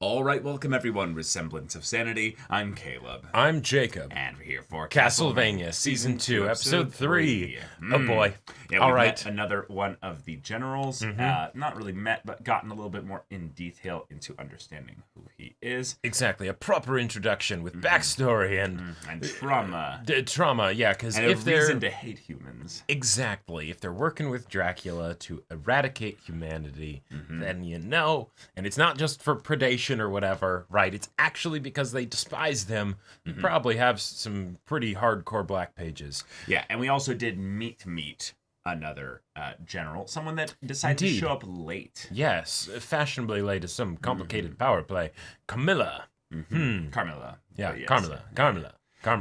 All right, welcome everyone with Semblance of Sanity. I'm Caleb. I'm Jacob. And we're here for Castlevania Season 2, Episode 3. Oh boy. Yeah, All we've right. met another one of the generals. Not really met, but gotten a little bit more in detail into understanding who he is. Exactly, a proper introduction with backstory and trauma. Trauma, yeah, because And if a they're... reason to hate humans. Exactly, if they're working with Dracula to eradicate humanity, then you know, and it's not just for predation or whatever, right? It's actually because they despise them. You probably have some pretty hardcore black pages. Yeah, and we also did meet another general, someone that decided to show up late. Yes, fashionably late to some complicated power play. Carmilla. Carmilla. Yeah, Yes. Carmilla.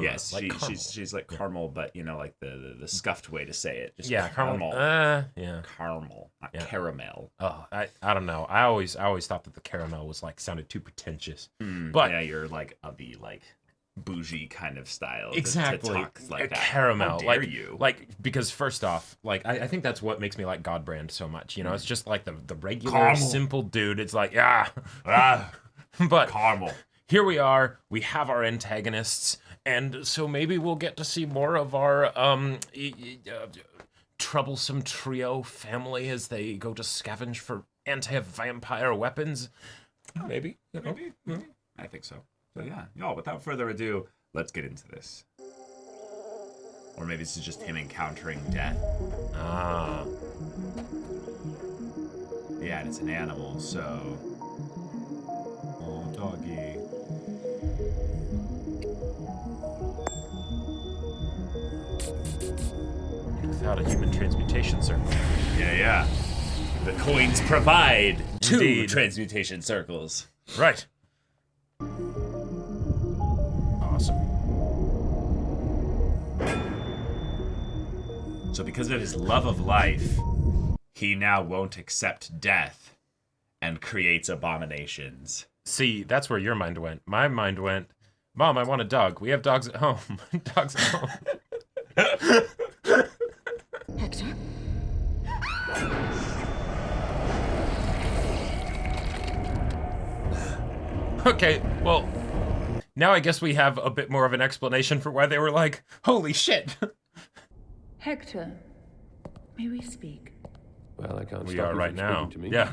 Yes, like she's like caramel, but you know, like the scuffed way to say it. Just yeah, caramel. Caramel, not caramel. Oh, I don't know. I always thought that the caramel was like sounded too pretentious. But yeah, you're like of the like bougie kind of style. Exactly, to talk like that. Caramel. How dare you? Like because first off, like I think that's what makes me like Godbrand so much. You know, it's just like the regular Caramel. simple dude. It's like but caramel. Here we are. We have our antagonists. And so maybe we'll get to see more of our troublesome trio family as they go to scavenge for anti-vampire weapons. Maybe. Maybe. I think so. So yeah, y'all, without further ado, let's get into this. Or maybe this is just him encountering death. Yeah, and it's an animal, so... Oh, doggy. Without a human transmutation circle. Yeah. The coins provide two Indeed. transmutation circles. Right. Awesome. So because of his love of life, he now won't accept death and creates abominations. See, that's where your mind went. My mind went, Mom, I want a dog. We have dogs at home. Dogs at home. Hector? Okay, well, now I guess we have a bit more of an explanation for why they were like, holy shit. Hector, may we speak? Well, I can't We stop are you right from now. speaking to me. Yeah.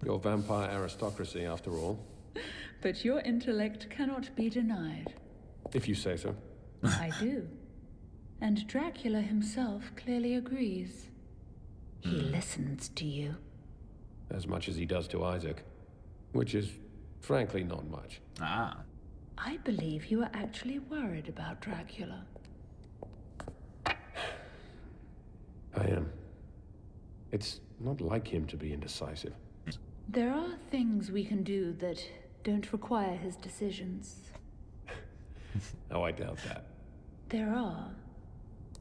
You're vampire aristocracy, after all. But your intellect cannot be denied. If you say so. I do. And Dracula himself clearly agrees. He listens to you. As much as he does to Isaac. Which is, frankly, not much. I believe you are actually worried about Dracula. I am. It's not like him to be indecisive. There are things we can do that don't require his decisions. Oh, I doubt that. There are.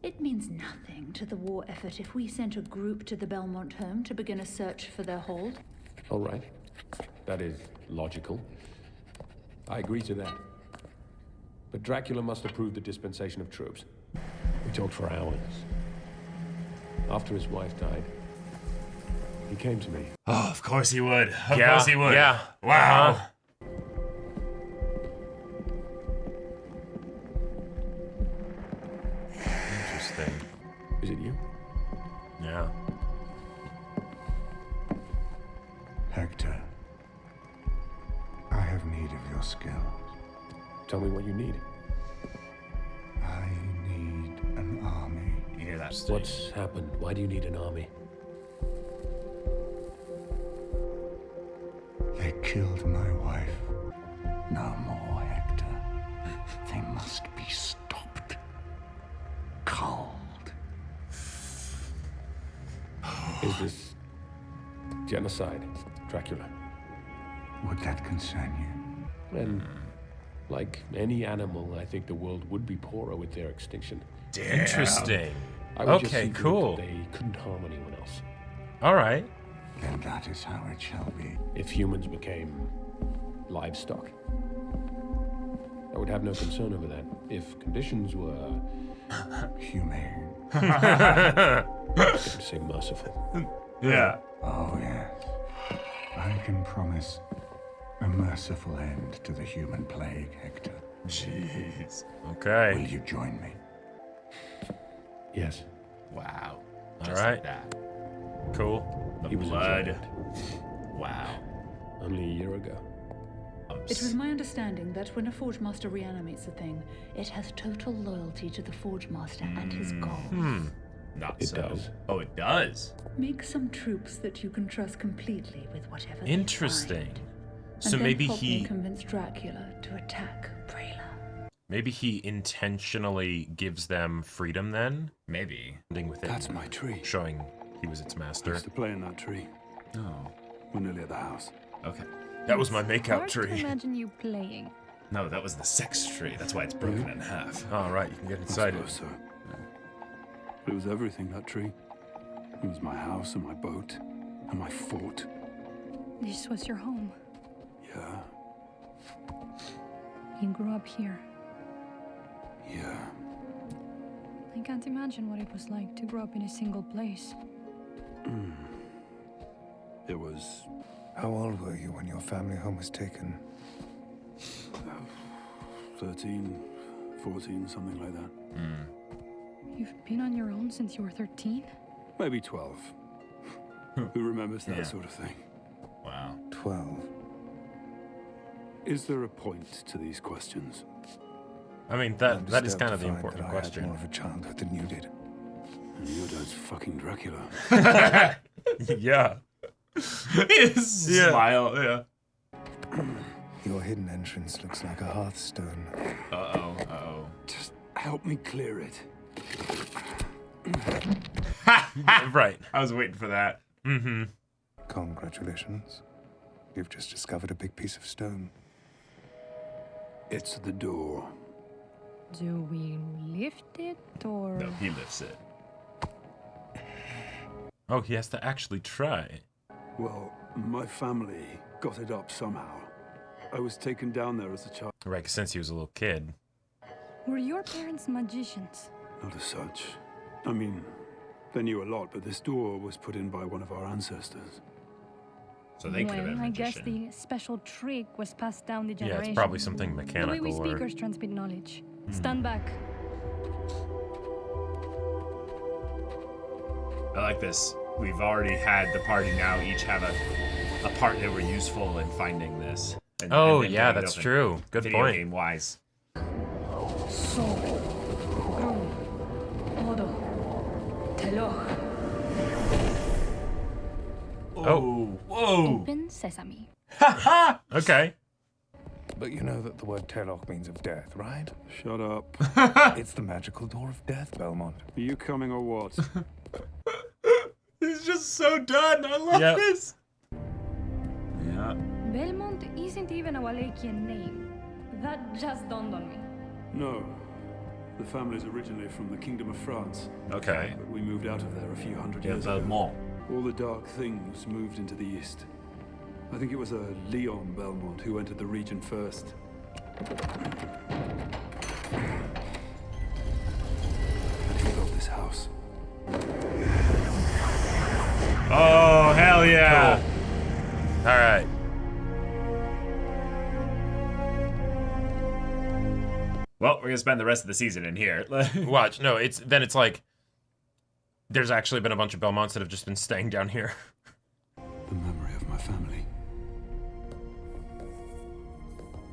It means nothing to the war effort if we sent a group to the Belmont home to begin a search for their hold. All right. That is logical. I agree to that. But Dracula must approve the dispensation of troops. We talked for hours. After his wife died, he came to me. Oh, of course he would. Of Yeah, course he would. yeah. Wow. Interesting. Is it you? Yeah. Hector, I have need of your skills. Tell me what you need. I need an army. You hear that? What's happened? Why do you need an army? They killed my wife. No more, Hector. They must be stopped. Cold. Is this genocide, Dracula? Would that concern you? And like any animal, I think the world would be poorer with their extinction. Damn. Interesting. I would just Okay, see to it cool. that they couldn't harm anyone else. All right. Then that is how it shall be. If humans became livestock, I would have no concern over that. If conditions were, Humane. I would say merciful. Yeah. Oh, yes. I can promise A merciful end to the human plague, Hector. Jeez. Will Okay. you join me? Yes. Wow. All Just right. like that. Cool. The He was blood. enjoying Wow. Only a year ago. It was my understanding that when a Forge Master reanimates a thing, it has total loyalty to the Forge Master and his goals. Not It so. does. Oh, it does. Make some troops that you can trust completely with whatever they Interesting. find, So and then maybe help me he convince Dracula to attack Prela. he intentionally gives them freedom then, Maybe. ending with it That's my tree. showing he was its I master. used to play in that tree. Oh. We're nearly at the house. Okay. That was my makeout Hard to tree. imagine you playing. No, that was the sex tree. That's why it's broken in half. All right, you can get I inside suppose it. so. It was everything, that tree. It was my house and my boat and my fort. This was your home. Yeah, You grew up here. yeah. I can't imagine what it was like to grow up in a single place. It was How old were you when your family home was taken? 13, 14, something like that. You've been on your own since you were 13? Maybe 12. Who remembers that Yeah. sort of thing? Wow. 12. Is there a point to these questions? I mean, I'm that is disturbed kind to of the find important that I had question. more of a childhood than you did. And your dad's fucking Dracula. Yeah. His Yeah. smile. Yeah. Your hidden entrance looks like a hearthstone. Uh-oh. Uh-oh. Just help me clear it. Right. I was waiting for that. Mm-hmm. Congratulations. You've just discovered a big piece of stone. It's the door. Do we lift it or? No, he lifts it. Oh, he has to actually try. Well, my family got it up somehow. I was taken down there as a child. Right, 'cause since he was a little kid. Were your parents magicians? Not as such. I mean, they knew a lot, but this door was put in by one of our ancestors. So they could have been a I guess magician. the special trick was passed down the Yeah, generation. it's probably something The way mechanical we or... speakers transmit knowledge. Stand back. I like this. We've already had the party now each have a part that were useful in finding this. And Oh, then yeah, getting it that's open. true. Good Video point. game wise. So, Grum, Odo, Teloch. Oh. Whoa. Open sesame. Okay. But you know that the word Teloch means of death, right? Shut up. It's the magical door of death, Belmont. Are you coming or what? He's just so done. I love Yep. this. Yeah. Belmont isn't even a Wallachian name. That just dawned on me. No. The family's originally from the Kingdom of France, Okay. but we moved out of there a few hundred Yeah, years the ago. mall. All the dark things moved into the east. I think it was a Leon Belmont who entered the region first. And he built this house. Oh, hell yeah. All right. Well, we're going to spend the rest of the season in here. Watch. No, it's like there's actually been a bunch of Belmonts that have just been staying down here. The memory of my family.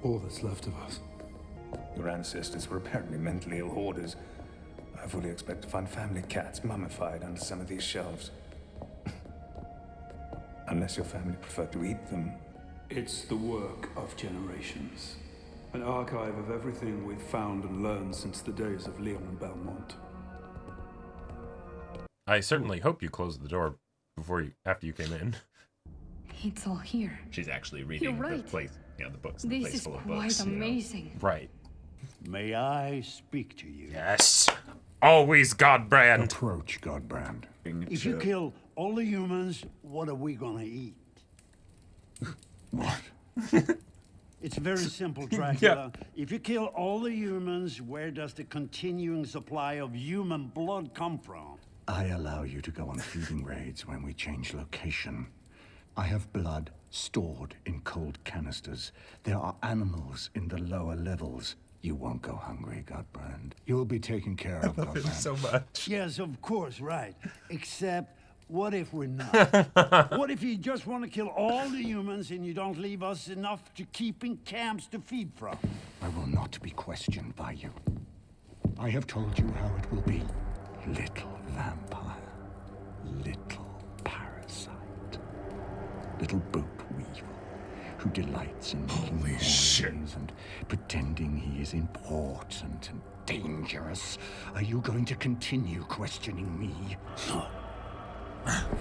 All that's left of us. Your ancestors were apparently mentally ill hoarders. I fully expect to find family cats mummified under some of these shelves. Unless your family preferred to eat them. It's the work of generations. An archive of everything we've found and learned since the days of Leon Belmont. I certainly hope you closed the door after you came in. It's all here. She's actually reading You're right. the place, the books. The This place is full of quite books. amazing. Right. May I speak to you? Yes. Always Godbrand. Approach, Godbrand. If you kill all the humans, what are we gonna eat? What? It's very simple, Dracula. If you kill all the humans, where does the continuing supply of human blood come from? I allow you to go on feeding raids when we change location. I have blood stored in cold canisters. There are animals in the lower levels. You won't go hungry, Godbrand. You'll be taken care of, Godbrand. So much. Yes, of course, right. Except, what if we're not? What if you just want to kill all the humans and you don't leave us enough to keep in camps to feed from? I will not be questioned by you. I have told you how it will be. Little vampire. Little parasite. Little boot weevil who delights in making noise and pretending he is important and dangerous. Are you going to continue questioning me? No.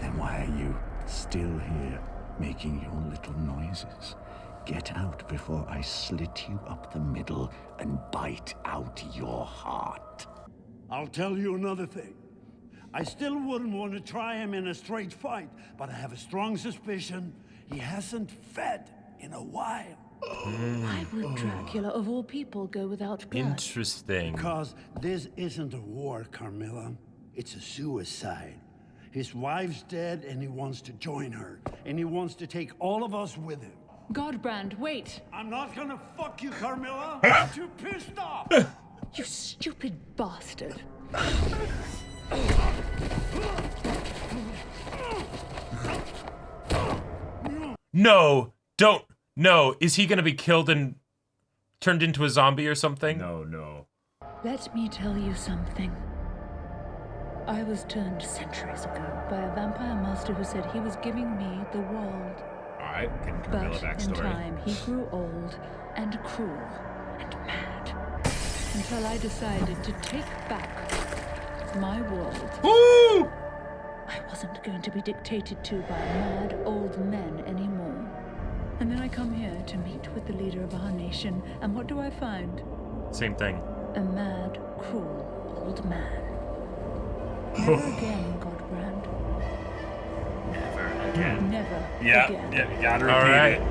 Then why are you still here, making your little noises? Get out before I slit you up the middle and bite out your heart. I'll tell you another thing. I still wouldn't want to try him in a straight fight, but I have a strong suspicion he hasn't fed in a while. Why would Dracula, of all people, go without blood? Interesting. Because this isn't a war, Carmilla. It's a suicide. His wife's dead and he wants to join her. And he wants to take all of us with him. Godbrand, wait! I'm not gonna fuck you, Carmilla! I'm too pissed off! You stupid bastard! No, don't. No, is he gonna be killed and turned into a zombie or something? No. Let me tell you something. I was turned centuries ago by a vampire master who said he was giving me the world. Alright, can Camilla But in backstory. time, he grew old and cruel and mad until I decided to take back my world. Woo! I wasn't going to be dictated to by mad old men anymore. And then I come here to meet with the leader of our nation, and what do I find? Same thing. A mad, cruel old man. Never again, Godbrand. Never again. Never Yeah, again. yeah, you gotta repeat All right. it.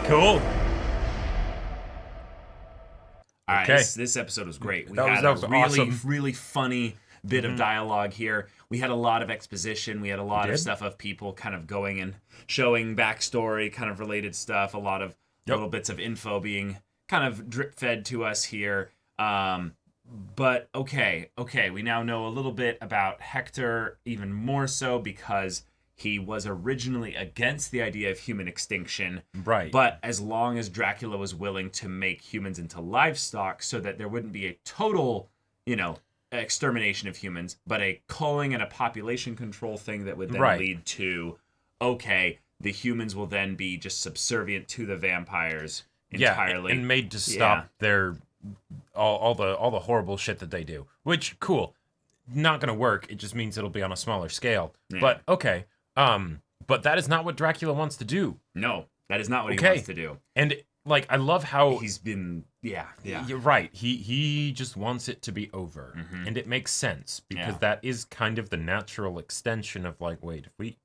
Cool. All right, Okay. this episode was great. We That had was a really, awesome. really funny bit of dialogue here. We had a lot of exposition. We had a lot of did? stuff of people kind of going and showing backstory, kind of related stuff. A lot of little bits of info being kind of drip fed to us here. But okay, we now know a little bit about Hector, even more so because he was originally against the idea of human extinction. Right. But as long as Dracula was willing to make humans into livestock so that there wouldn't be a total, extermination of humans, but a culling and a population control thing that would then lead to, the humans will then be just subservient to the vampires entirely. And made to stop their all the horrible shit that they do. Which, cool. Not gonna work. It just means it'll be on a smaller scale. Yeah. But okay. But that is not what Dracula wants to do. No, that is not what he wants to do. And I love how he's been yeah. You're right. He just wants it to be over. Mm-hmm. And it makes sense because that is kind of the natural extension of wait, if we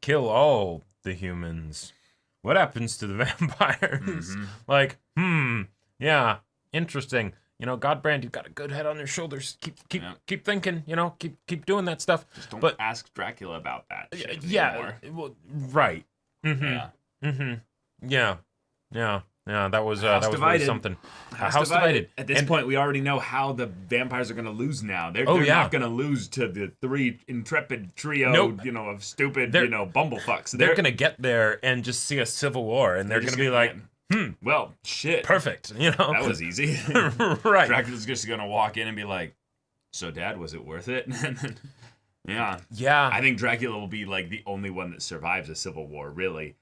kill all the humans, what happens to the vampires? Mm-hmm. Yeah, interesting. Godbrand, you've got a good head on your shoulders. Keep thinking, keep doing that stuff. Just don't ask Dracula about that shit anymore. Well, right. Mm-hmm. Yeah. Yeah, that was really something. House divided. At this point, we already know how the vampires are going to lose now. They're not going to lose to the three intrepid trio, of stupid, bumblefucks. They're going to get there and just see a civil war, and they're going to be like, well, shit. Perfect, That was easy. Right. Dracula's just going to walk in and be like, so, Dad, was it worth it? Yeah. I think Dracula will be, the only one that survives a civil war, really.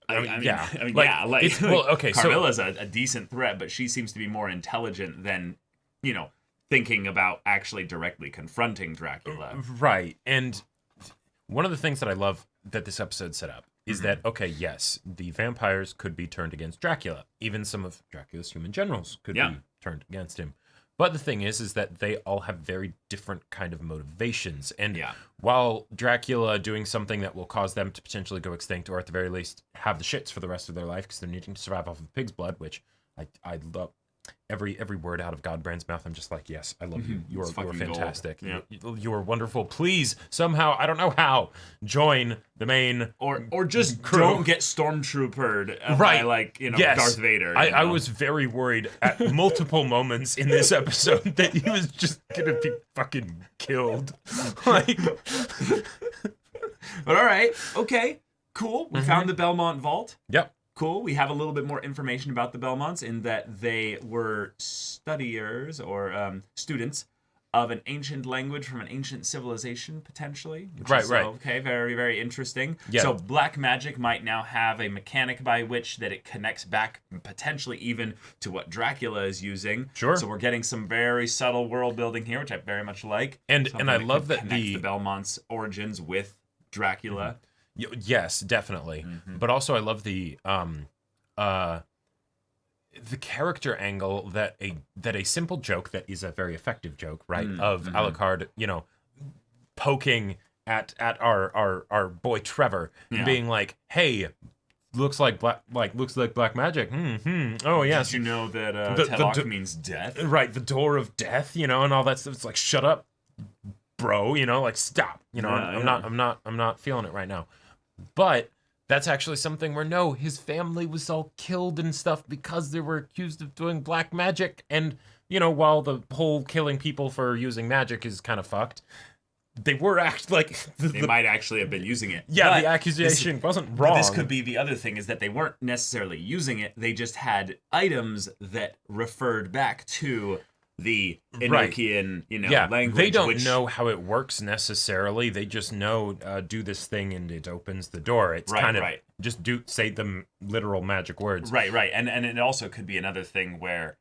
Carmilla's a decent threat, but she seems to be more intelligent than, thinking about actually directly confronting Dracula. Right. And one of the things that I love that this episode set up is that, yes, the vampires could be turned against Dracula. Even some of Dracula's human generals could be turned against him. But the thing is that they all have very different kind of motivations. And while Dracula doing something that will cause them to potentially go extinct, or at the very least have the shits for the rest of their life because they're needing to survive off of pig's blood, which I love. every word out of Godbrand's mouth. I'm just like, yes, I love you. You are fantastic. Yeah. You are wonderful. Please somehow, I don't know how, join the main or just crew. Don't get stormtroopered right. by like yes. Darth Vader. I was very worried at multiple moments in this episode that he was just gonna be fucking killed. Like, but all right, okay, cool. We found the Belmont Vault. Yep. Cool. We have a little bit more information about the Belmonts in that they were studiers or students of an ancient language from an ancient civilization, potentially. Right. Okay, very, very interesting. Yeah. So black magic might now have a mechanic by which that it connects back potentially even to what Dracula is using. Sure. So we're getting some very subtle world building here, which I very much like. And I love could that connect the Belmont's origins with Dracula. Yes, definitely. But also I love the character angle that a simple joke that is a very effective joke, right? Of Alucard, poking at our boy Trevor, being like, "Hey, looks like black magic." Oh yes. Did you know that Telok means death? Right, the door of death, and all that stuff. It's like, shut up, bro. Like, stop. I'm not feeling it right now. But that's actually something where no, his family was all killed and stuff because they were accused of doing black magic. And, while the whole killing people for using magic is kind of fucked, they were they might actually have been using it. Yeah, the accusation wasn't wrong. This could be the other thing, is that they weren't necessarily using it. They just had items that referred back to the Enochian, language. They don't know how it works necessarily. They just know do this thing and it opens the door. It's kind of just say the literal magic words. Right. And it also could be another thing where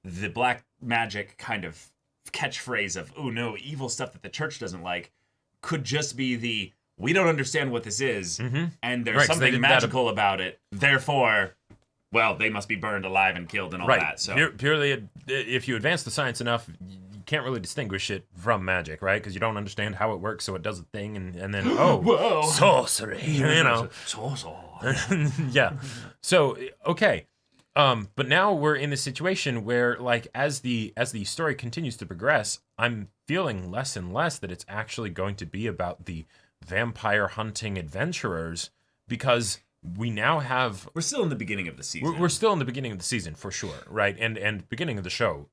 the black magic kind of catchphrase of, oh no, evil stuff that the church doesn't like, could just be we don't understand what this is, and there's something magical about it. Therefore, well, they must be burned alive and killed and all that. So purely, if you advance the science enough, you can't really distinguish it from magic, right? Because you don't understand how it works, so it does a thing, and then whoa, sorcery, yeah. So okay, but now we're in a situation where, like, as the story continues to progress, I'm feeling less and less that it's actually going to be about the vampire hunting adventurers, because we now have... We're still in the beginning of the season. We're still in the beginning of the season, for sure, right? And beginning of the show,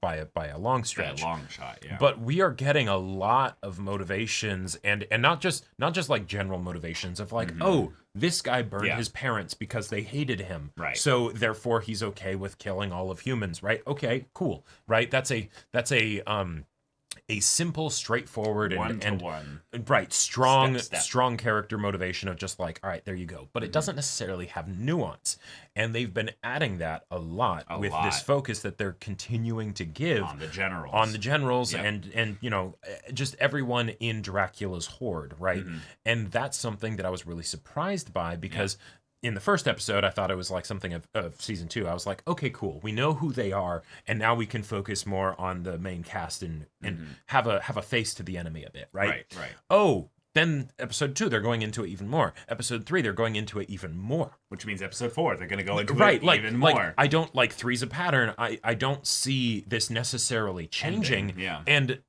by a long stretch. Yeah, long shot, yeah. But we are getting a lot of motivations, and not just like general motivations of like, oh, this guy burned his parents because they hated him. Right. So therefore he's okay with killing all of humans, right? Okay, cool. Right? That's a simple, straightforward, strong character motivation of just like, all right, there you go. But it doesn't necessarily have nuance. And they've been adding that a lot with this focus that they're continuing to give on the generals, and just everyone in Dracula's horde, right? And that's something that I was really surprised by, because in the first episode, I thought it was like something of season 2. I was like, okay, cool. We know who they are, and now we can focus more on the main cast and have a face to the enemy a bit, right? Right. Oh, then episode 2, they're going into it even more. Episode 3, they're going into it even more. Which means episode 4, they're going to go into it even more. Like, I don't like 3's a pattern. I don't see this necessarily changing. And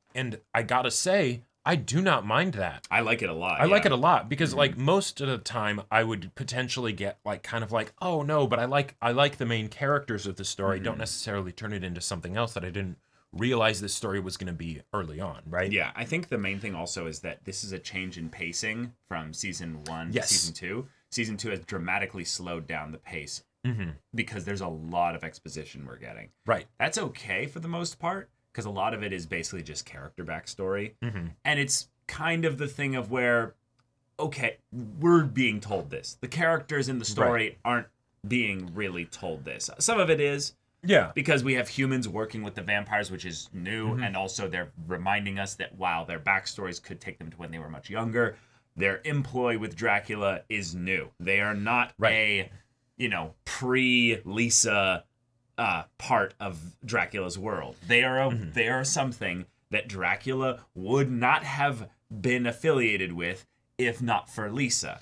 I gotta say, I do not mind that. I like it a lot. I like it a lot because like most of the time I would potentially get like kind of like, oh no, but I like the main characters of the story. Don't necessarily turn it into something else that I didn't realize this story was going to be early on, right? Yeah, I think the main thing also is that this is a change in pacing from season 1 to season 2. Season 2 has dramatically slowed down the pace because there's a lot of exposition we're getting. Right. That's okay for the most part, because a lot of it is basically just character backstory. And it's kind of the thing of where, okay, we're being told this. The characters in the story aren't being really told this. Some of it is. Yeah. Because we have humans working with the vampires, which is new. And also they're reminding us that while their backstories could take them to when they were much younger, their employ with Dracula is new. They are not a, pre-Lisa... part of Dracula's world. They are something that Dracula would not have been affiliated with if not for Lisa.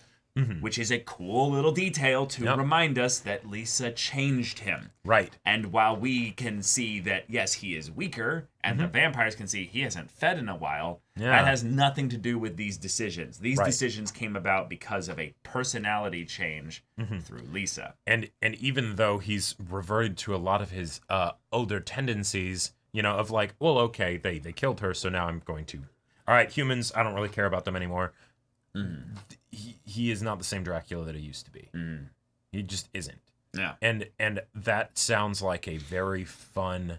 which is a cool little detail to remind us that Lisa changed him. Right. And while we can see that, yes, he is weaker, and the vampires can see he hasn't fed in a while, that has nothing to do with these decisions. These decisions came about because of a personality change through Lisa. And even though he's reverted to a lot of his older tendencies, you know, of like, well, okay, they killed her, so now I'm going to... All right, humans, I don't really care about them anymore. He is not the same Dracula that he used to be. He just isn't. Yeah. And that sounds like a very fun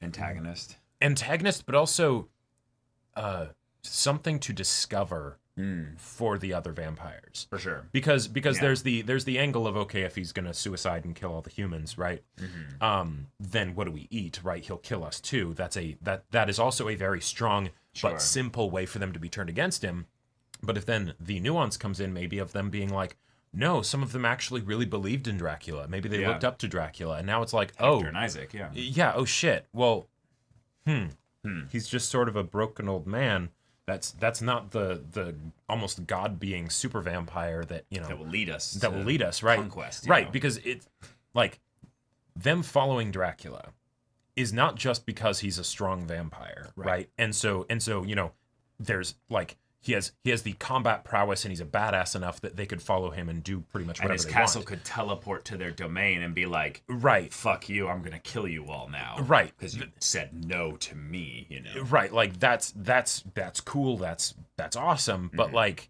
antagonist, but also something to discover for the other vampires. For sure. Because there's the angle of, okay, if he's gonna suicide and kill all the humans, right? Then what do we eat, right? He'll kill us too. That is also a very strong but simple way for them to be turned against him. But if then the nuance comes in, maybe of them being like, no, some of them actually really believed in Dracula. Maybe they looked up to Dracula, and now it's like, Hector and Isaac, oh shit. Well, he's just sort of a broken old man. That's not the almost god being super vampire that, you know, that will lead us. Right? Conquest, right, because it's like them following Dracula is not just because he's a strong vampire, right? And so you know, there's like he has the combat prowess, and he's a badass enough that they could follow him and do pretty much whatever they want. And his castle could teleport to their domain and be like, fuck you, I'm gonna kill you all now, because you said no to me, you know, like that's cool, that's awesome, but like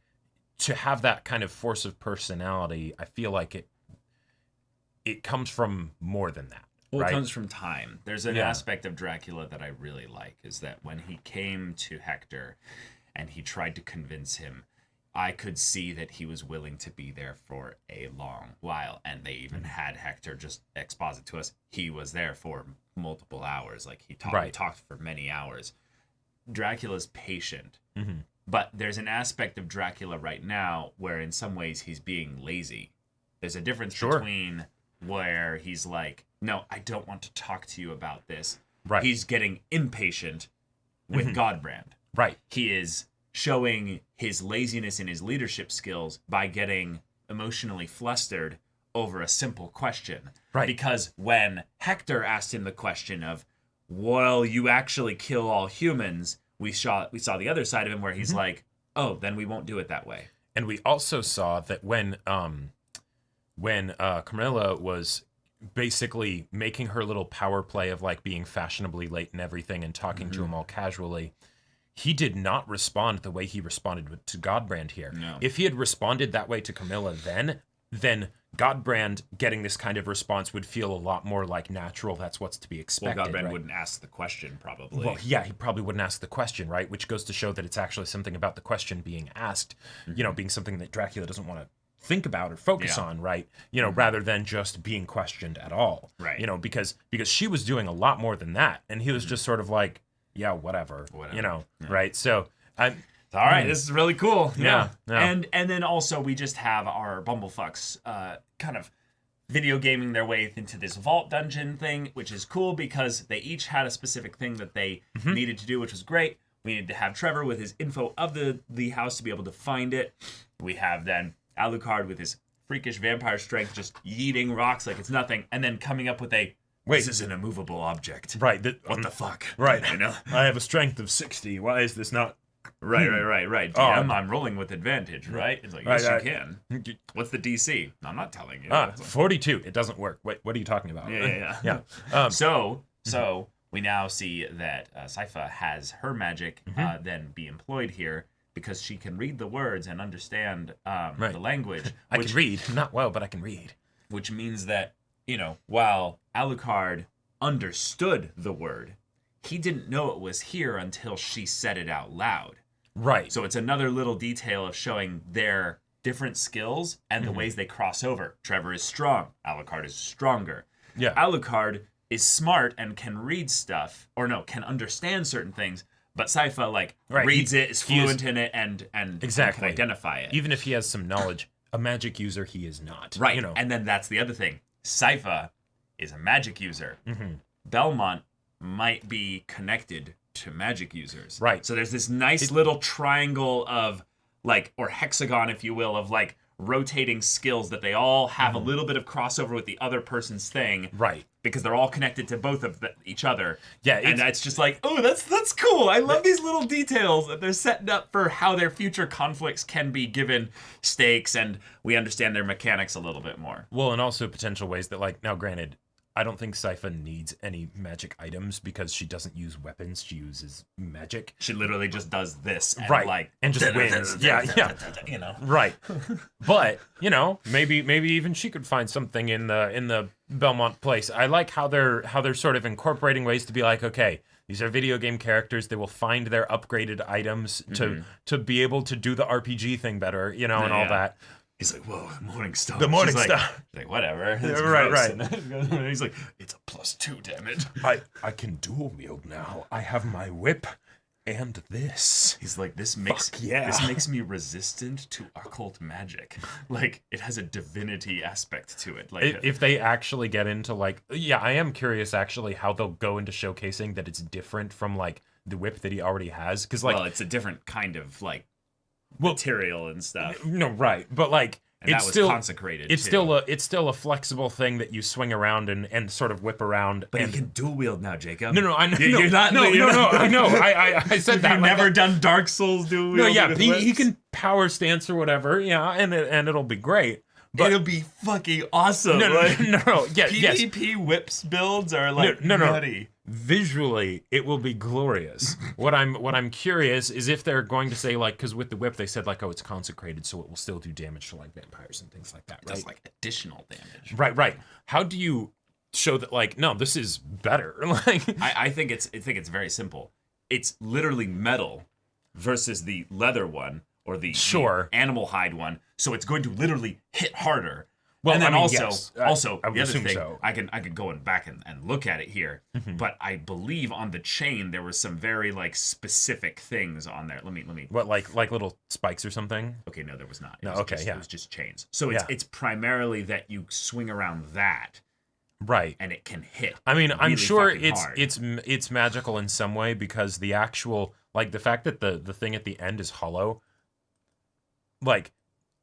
to have that kind of force of personality, I feel like it comes from more than that. Well, it comes from time. There's an aspect of Dracula that I really like, is that when he came to Hector and he tried to convince him, I could see that he was willing to be there for a long while. And they even had Hector just exposit to us. He was there for multiple hours. Like he talked for many hours. Dracula's patient. But there's an aspect of Dracula right now where in some ways he's being lazy. There's a difference between where he's like, no, I don't want to talk to you about this. He's getting impatient with Godbrand. He is showing his laziness in his leadership skills by getting emotionally flustered over a simple question. Because when Hector asked him the question of, well, you actually kill all humans, we saw the other side of him where he's like, oh, then we won't do it that way. And we also saw that when Carmilla was basically making her little power play of like being fashionably late and everything and talking to him all casually, he did not respond the way he responded to Godbrand here. No. If he had responded that way to Carmilla then Godbrand getting this kind of response would feel a lot more like natural. That's what's to be expected. Well, Godbrand wouldn't ask the question, probably. Well, yeah, he probably wouldn't ask the question, right? Which goes to show that it's actually something about the question being asked, you know, being something that Dracula doesn't want to think about or focus on, right? You know, rather than just being questioned at all. You know, because she was doing a lot more than that. And he was just sort of like, yeah, whatever. You know, right? So all right, this is really cool. Yeah. And then also we just have our bumblefucks kind of video gaming their way into this vault dungeon thing, which is cool because they each had a specific thing that they needed to do, which was great. We needed to have Trevor with his info of the house to be able to find it. We have then Alucard with his freakish vampire strength just yeeting rocks like it's nothing, and then coming up with this is an immovable object. What the fuck? You know? I have a strength of 60. Why is this not... Right. DM, I'm rolling with advantage, right? It's like, yes, you can. What's the DC? I'm not telling you. 42. It doesn't work. Wait, what are you talking about? Yeah. So we now see that Sypha has her magic then be employed here because she can read the words and understand the language. I can read. Not well, but I can read. Which means that, you know, while Alucard understood the word, he didn't know it was here until she said it out loud. So it's another little detail of showing their different skills and the ways they cross over. Trevor is strong. Alucard is stronger. Alucard is smart and can read stuff, can understand certain things, but Sypha reads it, is fluent in it, and can identify it. Even if he has some knowledge, a magic user he is not. You know. And then that's the other thing. Sypha is a magic user. Belmont might be connected to magic users. Right. So there's this nice little triangle of like, or hexagon, if you will, of like rotating skills that they all have a little bit of crossover with the other person's thing. Right. Because they're all connected to both of each other. Yeah. And it's just like, oh, that's cool. I love these little details that they're setting up for how their future conflicts can be given stakes, and we understand their mechanics a little bit more. Well, and also potential ways that, like, now granted, I don't think Sypha needs any magic items because she doesn't use weapons. She uses magic. She literally just does this. And right. Like, and just wins. Yeah. You know. Right. But, you know, maybe even she could find something in the Belmont place. I like how they're sort of incorporating ways to be like, okay, these are video game characters. They will find their upgraded items to be able to do the RPG thing better, you know, and all that. He's like, whoa, Morning Star. The Morning Star. She's like, whatever. Right. And he's like, it's a +2 damage. I can dual wield now. I have my whip and this. He's like, this makes me resistant to occult magic. Like, it has a divinity aspect to it. Like, if they actually get into like, I am curious actually how they'll go into showcasing that it's different from like the whip that he already has, because like, well, it's a different kind of like material and stuff. No, right, but like, and it's that was still consecrated. It's still a flexible thing that you swing around and sort of whip around. But you can dual wield now, Jacob. No, I know. You're not. No, I know. I said that. You've never done Dark Souls dual wield. No, yeah, he can power stance or whatever. Yeah, and it'll be great. But it'll be fucking awesome. No, yeah, PvP whips builds are like nutty. Visually, it will be glorious. What I'm curious is if they're going to say, like, because with the whip they said like, oh, it's consecrated, so it will still do damage to like vampires and things like that. Right? It does like additional damage. Right. How do you show that like, no, this is better? Like, I think it's very simple. It's literally metal versus the leather one or the animal hide one. So it's going to literally hit harder. Well, and then also the other thing, I could go back and look at it here, but I believe on the chain there was some very like specific things on there. Let me. What, like little spikes or something? Okay, no, there was not. It was just chains. So it's primarily that you swing around that, right, and it can hit. I mean, really I'm sure hard. it's magical in some way because the actual like the fact that the thing at the end is hollow, like,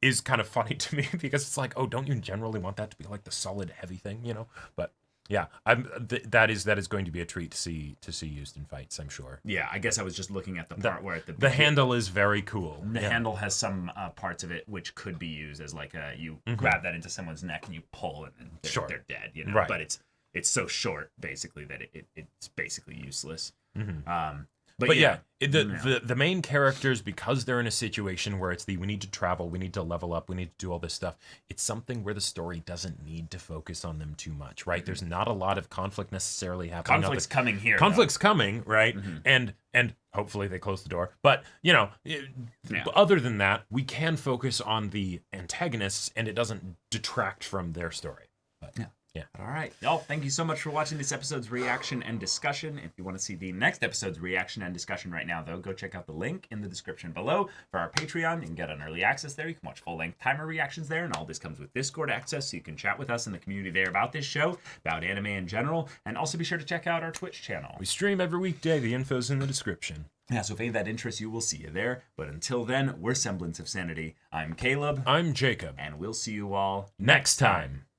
is kind of funny to me because it's like, oh, don't you generally want that to be like the solid heavy thing, you know? But yeah, that is going to be a treat to see used in fights, I'm sure. Yeah, I guess I was just looking at the part where the handle is very cool. The handle has some parts of it which could be used as like you grab that into someone's neck and you pull it and they're dead, you know. Right. But it's so short basically that it's basically useless. But yeah, the main characters, because they're in a situation where it's we need to travel, we need to level up, we need to do all this stuff, it's something where the story doesn't need to focus on them too much, right? There's not a lot of conflict necessarily happening. Conflict's coming here. Conflict's coming, right? And hopefully they close the door. But, you know, other than that, we can focus on the antagonists and it doesn't detract from their story. But, yeah. All right. Y'all, thank you so much for watching this episode's reaction and discussion. If you want to see the next episode's reaction and discussion right now, though, go check out the link in the description below for our Patreon. You can get an early access there. You can watch full-length timer reactions there, and all this comes with Discord access, so you can chat with us in the community there about this show, about anime in general, and also be sure to check out our Twitch channel. We stream every weekday. The info's in the description. Yeah, so if any of that interests you, we'll see you there. But until then, we're Semblance of Sanity. I'm Caleb. I'm Jacob. And we'll see you all next time.